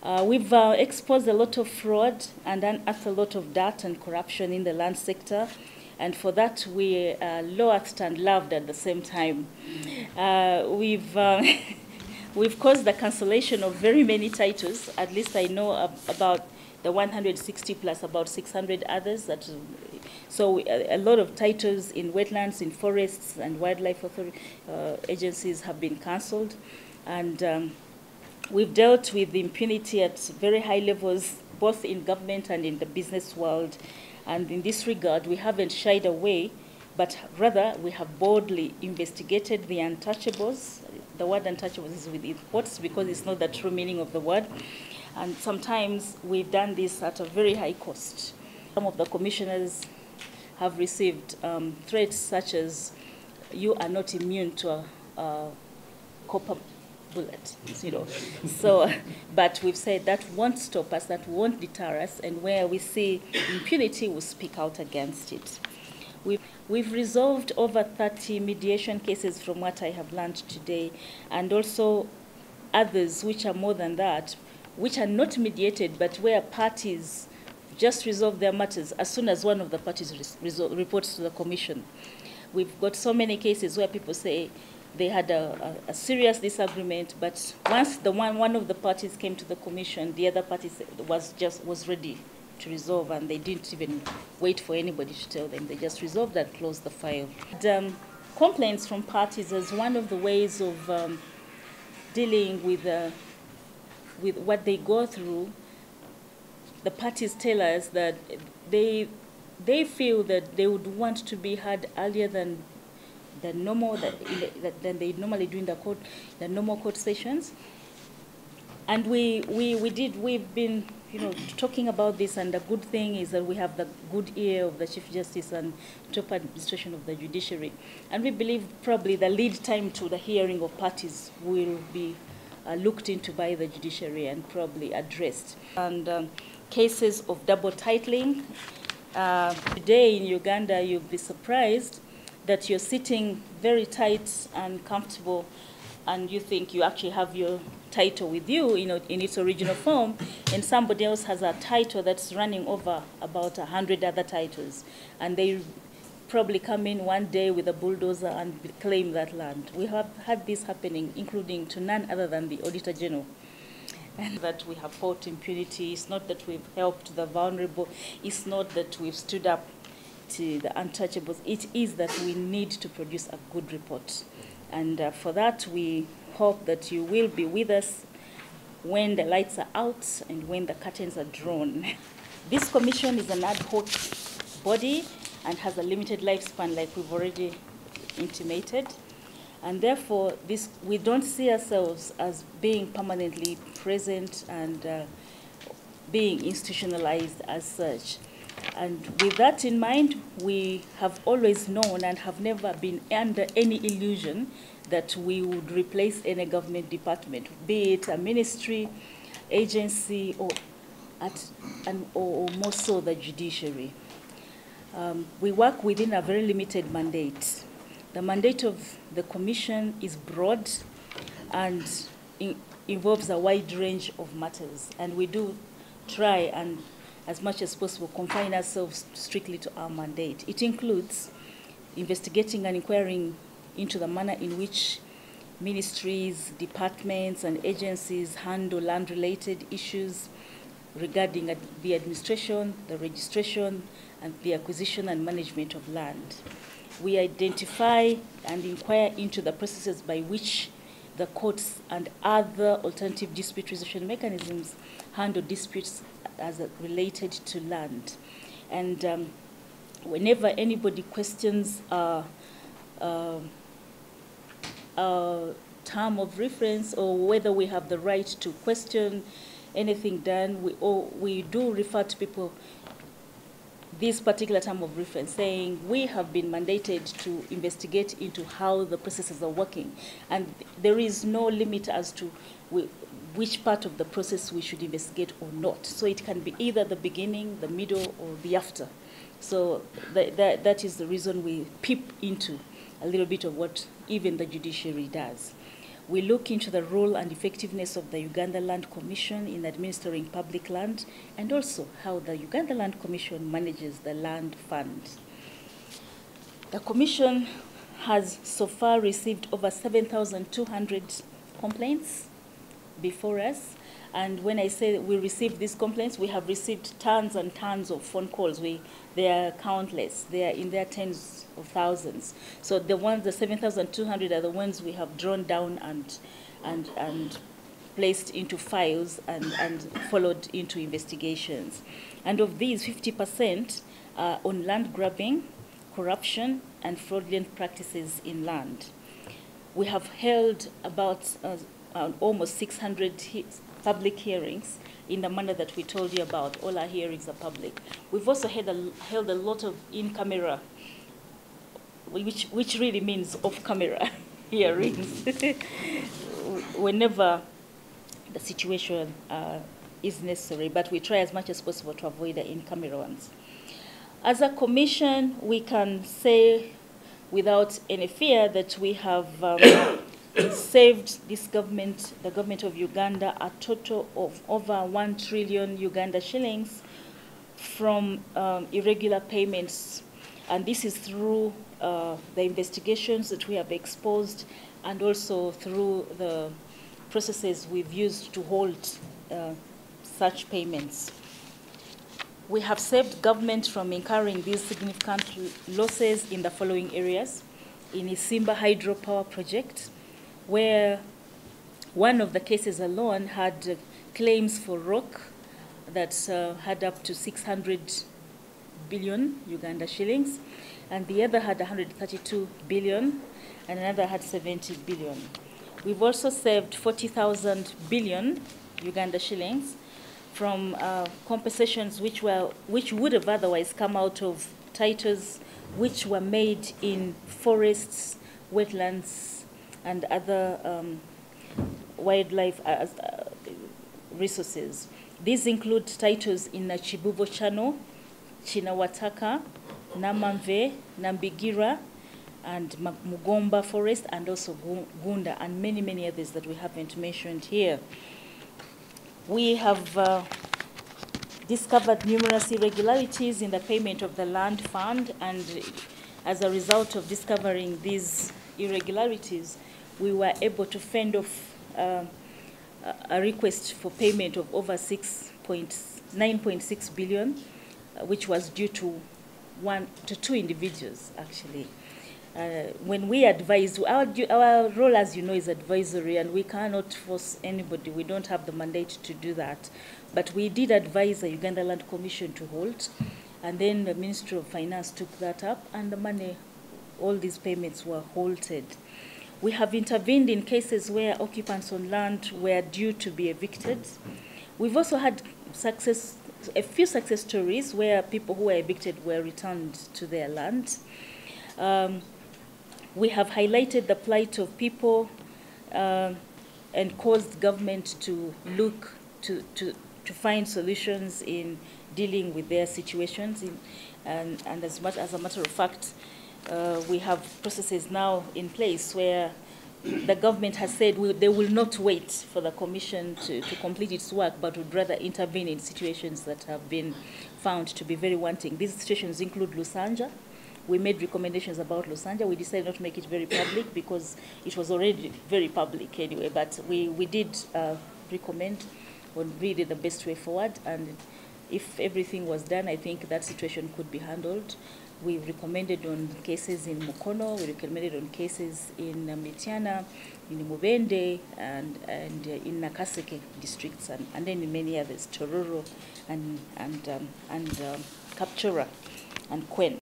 We've exposed a lot of fraud and unearthed a lot of dirt and corruption in the land sector. And for that, we are loathed and loved at the same time. We've caused the cancellation of very many titles. At least I know about the 160 plus about 600 others. So a lot of titles in wetlands, in forests, and wildlife agencies have been cancelled. And we've dealt with impunity at very high levels, both in government and in the business world. And in this regard, we haven't shied away, but rather we have boldly investigated the untouchables. The word untouchables is with quotes because it's not the true meaning of the word. And sometimes we've done this at a very high cost. Some of the commissioners have received threats such as, you are not immune to a copper bullet, you know. So, but we've said that won't stop us, that won't deter us, and where we see impunity, we'll speak out against it. We've resolved over 30 mediation cases from what I have learned today, and also others which are more than that, which are not mediated, but where parties just resolve their matters as soon as one of the parties reports to the commission. We've got so many cases where people say they had a serious disagreement, but once one of the parties came to the commission, the other party was ready to resolve, and they didn't even wait for anybody to tell them. They just resolved and closed the file. Complaints from parties is one of the ways of dealing with what they go through. The parties tell us that they feel that they would want to be heard earlier than they normally do in the normal court sessions. And we've been, you know, talking about this, and the good thing is that we have the good ear of the Chief Justice and top administration of the judiciary. And we believe probably the lead time to the hearing of parties will be looked into by the judiciary and probably addressed. And cases of double titling. Today in Uganda, you'll be surprised that you're sitting very tight and comfortable, and you think you actually have your title with you, you know, in its original form, and somebody else has a title that's running over about 100 other titles, and they probably come in one day with a bulldozer and claim that land. We have had this happening, including to none other than the Auditor General. And that we have fought impunity. It's not that we've helped the vulnerable. It's not that we've stood up to the untouchables. It is that we need to produce a good report. And for that, we hope that you will be with us when the lights are out and when the curtains are drawn. This commission is an ad hoc body and has a limited lifespan, like we've already intimated. And therefore, we don't see ourselves as being permanently present and being institutionalized as such. And with that in mind, we have always known and have never been under any illusion that we would replace any government department, be it a ministry, agency, or more so the judiciary. We work within a very limited mandate. The mandate of the commission is broad and involves a wide range of matters. And we do try and, as much as possible, confine ourselves strictly to our mandate. It includes investigating and inquiring into the manner in which ministries, departments, and agencies handle land-related issues regarding the administration, the registration, and the acquisition and management of land. We identify and inquire into the processes by which the courts and other alternative dispute resolution mechanisms handle disputes as related to land. And whenever anybody questions a term of reference or whether we have the right to question anything done, we do refer to people this particular term of reference, saying we have been mandated to investigate into how the processes are working. And there is no limit as to which part of the process we should investigate or not. So it can be either the beginning, the middle, or the after. So that is the reason we peep into a little bit of what even the judiciary does. We look into the role and effectiveness of the Uganda Land Commission in administering public land, and also how the Uganda Land Commission manages the land fund. The Commission has so far received over 7,200 complaints before us. And when I say we received these complaints, we have received tons and tons of phone calls. They are countless. They are in their tens of thousands. So the 7,200 are the ones we have drawn down and placed into files and followed into investigations. And of these, 50% are on land grabbing, corruption, and fraudulent practices in land. We have held about almost 600 public hearings in the manner that we told you about. All our hearings are public. We've also held a lot of in-camera, which really means off-camera hearings, whenever the situation is necessary, but we try as much as possible to avoid the in-camera ones. As a commission, we can say without any fear that we have saved this government, the government of Uganda, a total of over 1 trillion Uganda shillings from irregular payments. And this is through the investigations that we have exposed, and also through the processes we've used to hold such payments. We have saved government from incurring these significant losses in the following areas. In Isimba hydropower project, where one of the cases alone had claims for rock that had up to 600 billion Uganda shillings, and the other had 132 billion, and another had 70 billion. We've also saved 40,000 billion Uganda shillings from compensations which would have otherwise come out of titles which were made in forests, wetlands, and other wildlife resources. These include titles in the Chibubo Channel, Chinawataka, Namamve, Nambigira, and Mugomba Forest, and also Gunda, and many, many others that we haven't mentioned here. We have discovered numerous irregularities in the payment of the land fund, and as a result of discovering these irregularities, we were able to fend off a request for payment of over 9.6 billion, which was due to two individuals, actually. When we advise, our role, as you know, is advisory, and we cannot force anybody. We don't have the mandate to do that. But we did advise the Uganda Land Commission to hold, and then the Ministry of Finance took that up, and the money, all these payments were halted. We have intervened in cases where occupants on land were due to be evicted. We've also had a few success stories where people who were evicted were returned to their land. We have highlighted the plight of people and caused government to look to find solutions in dealing with their situations. And as a matter of fact, we have processes now in place where the government has said they will not wait for the commission to complete its work, but would rather intervene in situations that have been found to be very wanting. These situations include Lusanja. We made recommendations about Lusanja. We decided not to make it very public because it was already very public anyway, but we did recommend on really the best way forward, and if everything was done, I think that situation could be handled. We recommended on cases in Mukono, we recommended on cases in Mitiana, in Mubende, and in Nakaseke districts, and then in many others, Tororo, and Kapchora, and Kwen.